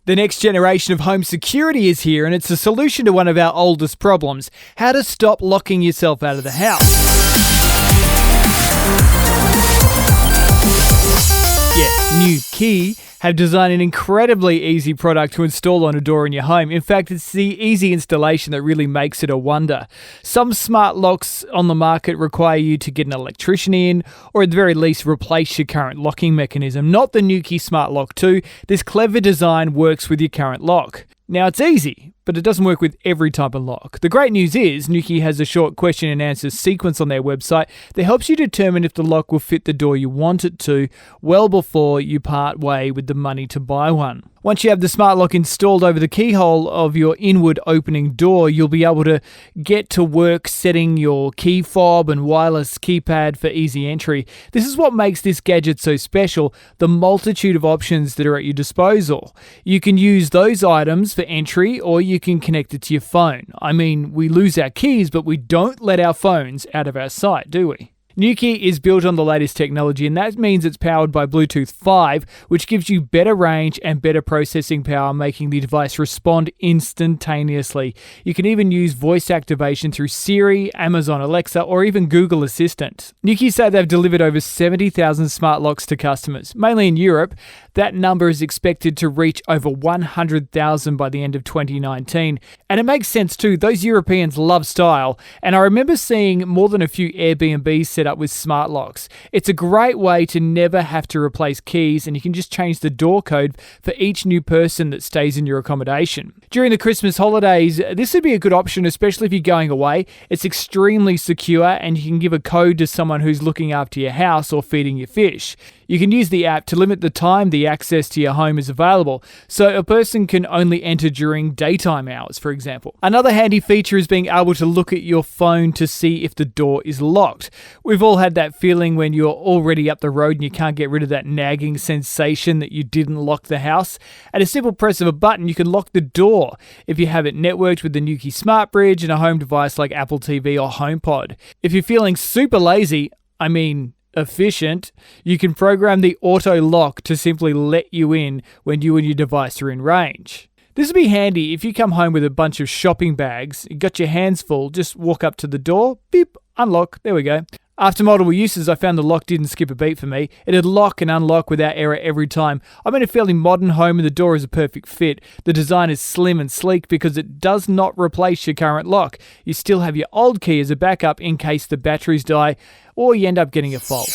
The next generation of home security is here, and it's a solution to one of our oldest problems: how to stop locking yourself out of the house. NUKI have designed an incredibly easy product to install on a door in your home. In fact, it's the easy installation that really makes it a wonder. Some smart locks on the market require you to get an electrician in, or at the very least replace your current locking mechanism. Not the NUKI Smart Lock 2. This clever design works with your current lock. Now, it's easy, but it doesn't work with every type of lock. The great news is NUKI has a short question and answer sequence on their website that helps you determine if the lock will fit the door you want it to well before you part way with the money to buy one. Once you have the smart lock installed over the keyhole of your inward opening door, you'll be able to get to work setting your key fob and wireless keypad for easy entry. This is what makes this gadget so special: the multitude of options that are at your disposal. You can use those items for entry, or you can connect it to your phone. I mean, we lose our keys, but we don't let our phones out of our sight, do we? NUKI is built on the latest technology, and that means it's powered by Bluetooth 5, which gives you better range and better processing power, making the device respond instantaneously. You can even use voice activation through Siri, Amazon Alexa, or even Google Assistant. NUKI say they've delivered over 70,000 smart locks to customers, mainly in Europe. That number is expected to reach over 100,000 by the end of 2019. And it makes sense too. Those Europeans love style. And I remember seeing more than a few Airbnbs set up with smart locks. It's a great way to never have to replace keys, and you can just change the door code for each new person that stays in your accommodation. During the Christmas holidays, this would be a good option, especially if you're going away. It's extremely secure, and you can give a code to someone who's looking after your house or feeding your fish. You can use the app to limit the time the access to your home is available, so a person can only enter during daytime hours, for example. Another handy feature is being able to look at your phone to see if the door is locked. We've all had that feeling when you're already up the road and you can't get rid of that nagging sensation that you didn't lock the house. At a simple press of a button, you can lock the door if you have it networked with the NUKI Smart Bridge and a home device like Apple TV or HomePod. If you're feeling super lazy, efficient, you can program the auto lock to simply let you in when you and your device are in range. This would be handy if you come home with a bunch of shopping bags, you got your hands full, just walk up to the door, beep, unlock, there we go. After multiple uses, I found the lock didn't skip a beat for me. It'd lock and unlock without error every time. I'm in a fairly modern home and the door is a perfect fit. The design is slim and sleek because it does not replace your current lock. You still have your old key as a backup in case the batteries die or you end up getting a fault.